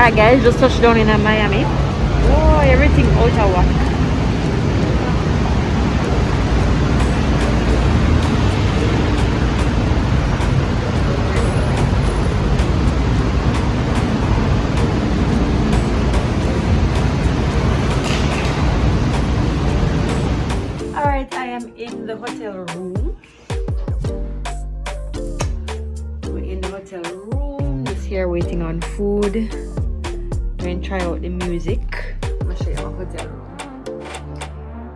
Alright guys, just touched down in Miami. Oh, everything out of whack. Alright, I am in the hotel room. We're in the hotel room, just here waiting on food. Going to try out the music. I'm gonna show you our hotel room.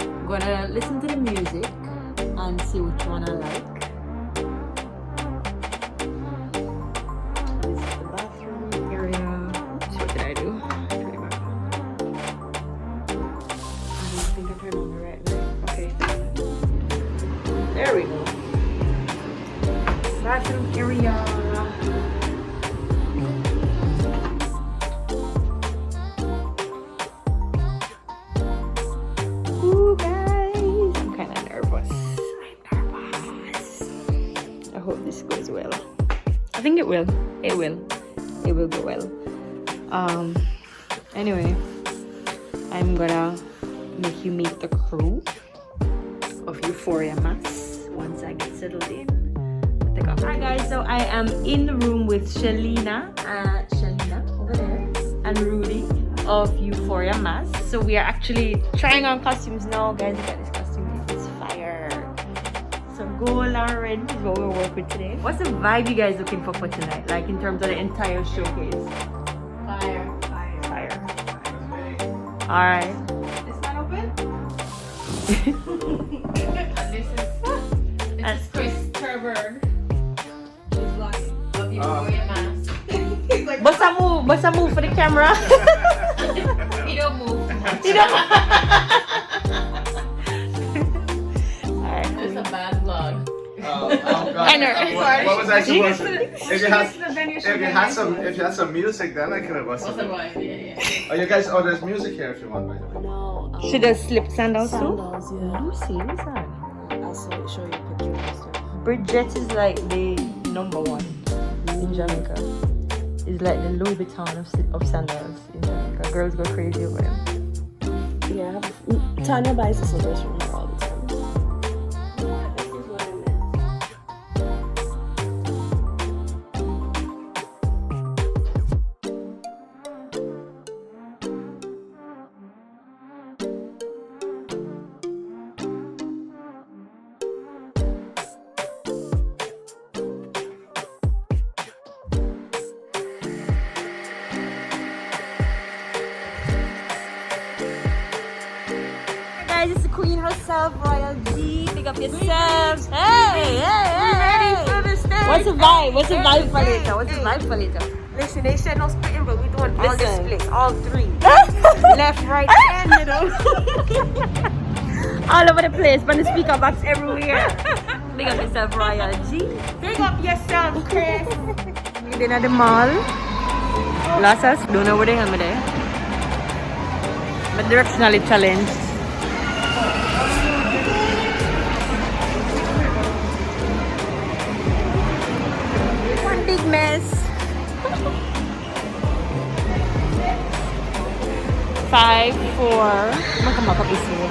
I'm gonna listen to the music and see which one I like. This is the bathroom area. Oops, what did I do? Turn it back on. I don't think I turned on the right light. Okay. There we go. Bathroom area. I think it will. It will go well. Anyway, I'm gonna make you meet the crew of Euphoria Mas once I get settled in. Alright guys, so I am in the room with Shalina over there and Rudy of Euphoria Mas. So we are actually trying on costumes now, guys. Look at this costume, it's fire. So gold and red is what we'll work with today. What's the vibe you guys looking for tonight? Like in terms of the entire showcase? Fire. Alright. It's not open? This is Chriss Choreo. She's like, of Euphoria Mas. He's like, What's a move for the camera? he don't move. You know? It's a bad vlog. Oh God! I know. What was I supposed to? If you had some music, then I could have What's the listened. vibe? Yeah. Oh, you guys. Oh, there's music here if you want, by the way. No. Should have slipped sandals too? Sandals, yeah. Lucy, who's that? I'll show you a picture and stuff. Bridget is like the #1 in Jamaica. It's like the Louis Vuitton of sandals in Jamaica. Girls go crazy over them. Yeah. Tanya buys the slippers from her all the time. This is what I meant. Guys, it's the queen herself, Royal G. Pick up yourselves. Hey. What's the vibe? What's the vibe for later? Listen, they said no splitting, but we doing all the splits, all three. Left, right, and middle. All over the place, but the speaker box everywhere. Pick up yourself, Royal G. Big up yourself, Chris. We been at the mall. Lost us. Don't know where the hell me there. But directionally challenged. One big mess. 5, 4. Magkamakapis mo.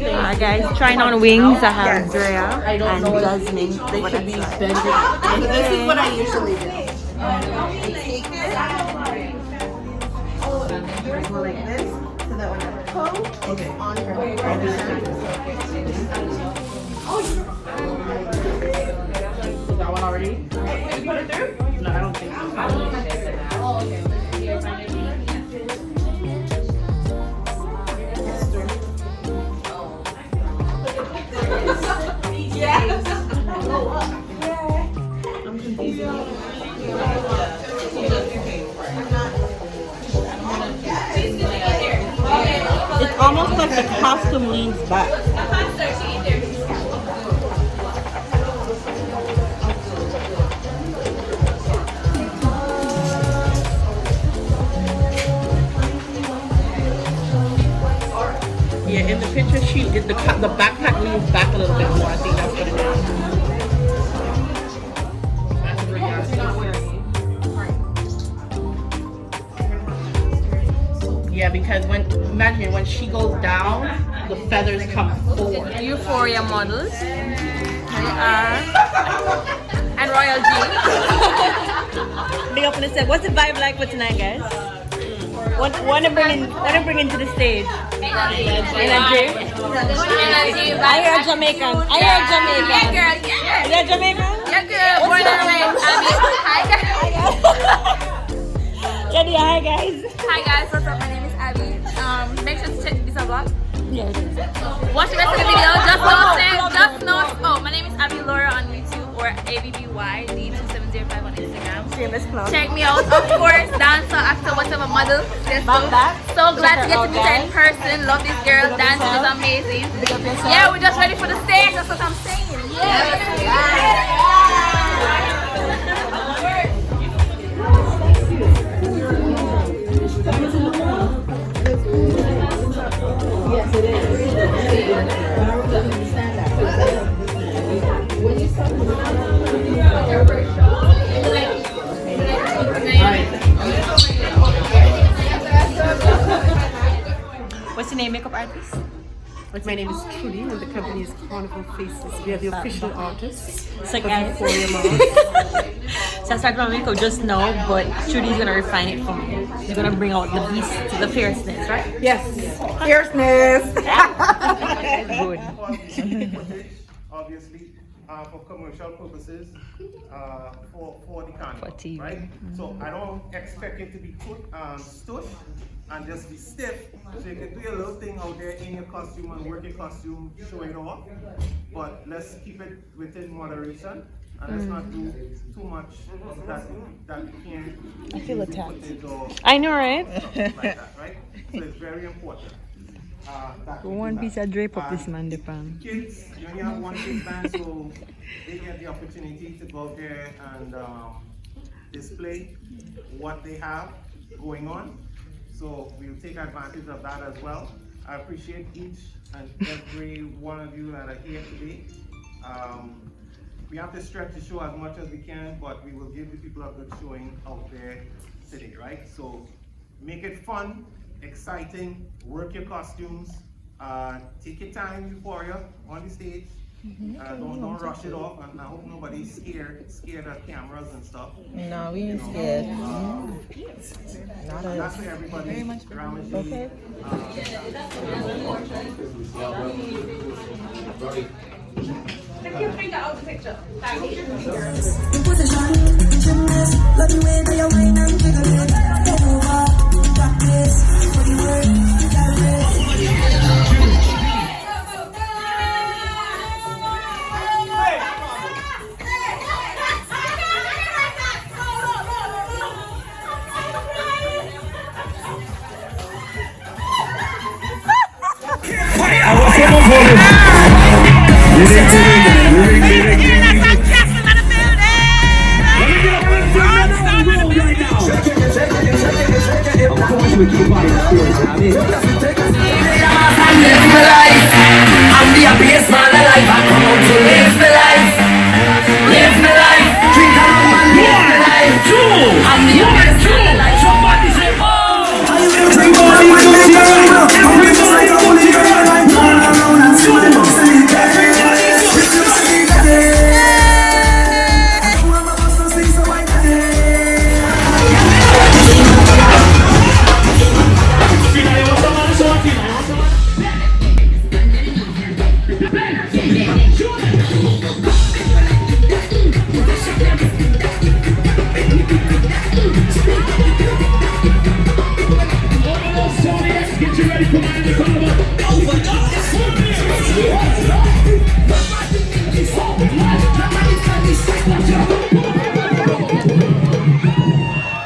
Alright guys, trying on wings. I have Drea and Jazmine. They should be bending. So this is what I usually do. Take it. Go like this, so that when I pull, it's on her. Was that one already? Did you put it through? No, I don't think so. Oh, okay. I'm confused. much the costume leans back. Yeah, in the picture, the backpack leans back a little bit more. I think that's what it is. Yeah, because imagine when she goes down, the feathers come forward. Euphoria Models. And Royal G. Big up on the set. What's the vibe like for tonight, guys? What to bring into the stage? Energy. I hear Jamaican. Yeah, girl. Yeah. You're Jamaican? Yeah, girl. Born and raised. Hi, guys. Jenny, hi guys. Hi, guys. What's up? My name is Abby. Make sure to check this vlog. Yeah, it is. Watch the rest of the video. Just know. Oh, my name is Abby Laura on YouTube or ABBYD2705 on Instagram. Famous club. Check me out, of course. Dancer, actor, whatever, model. So glad to get to meet her in person. Love this girl. Dancing is amazing. Yeah, we're just ready for the stage. That's what I'm saying. Yes, it is. What's your name, makeup artist? My name is Trudy and the company is Carnival Faces. We are the official artists So of guys, Euphoria Models. so I started my makeup just now, but Trudy's gonna refine it for me. She's gonna bring out the beast, the fierceness, right? Yes, fierceness. Good. Obviously, for commercial purposes, for the carnival, For TV. right? So I don't expect it to be stush and just be stiff. So you can do your little thing out there in your costume and work your costume, show it off. But let's keep it within moderation. And let's not do too much that can I feel attacked. I know, right? like that, right? So it's very important. One piece of drape up this man, the pan. Kids, you only have one big band, so they get the opportunity to go out there and display what they have going on. So we'll take advantage of that as well. I appreciate each and every one of you that are here today. We have to stretch the show as much as we can, but we will give the people a good showing out there today, right? So make it fun, exciting, work your costumes, take your time, Euphoria, on the stage. Don't rush it off, and I hope nobody's scared of cameras and stuff. No, we ain't scared. And that's for everybody. Very much okay. Take your finger out of the picture.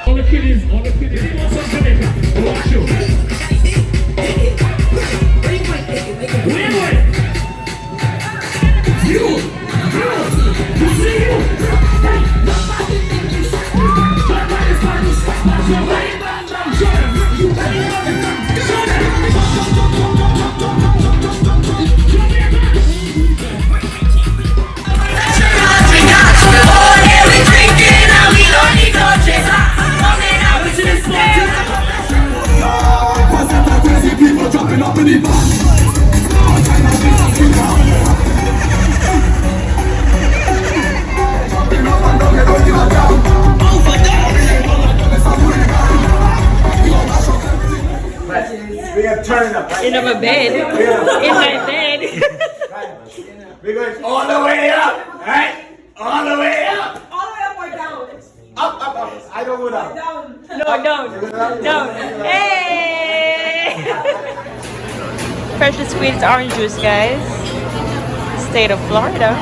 All the kiddies, watch you. We got turn up. Right? In my bed. In my bed. We're going all the way up, right? All the way up. All the way up or down? Up, up, up. I don't go down. Down. No, don't. Hey! Freshly squeezed orange juice, guys. State of Florida.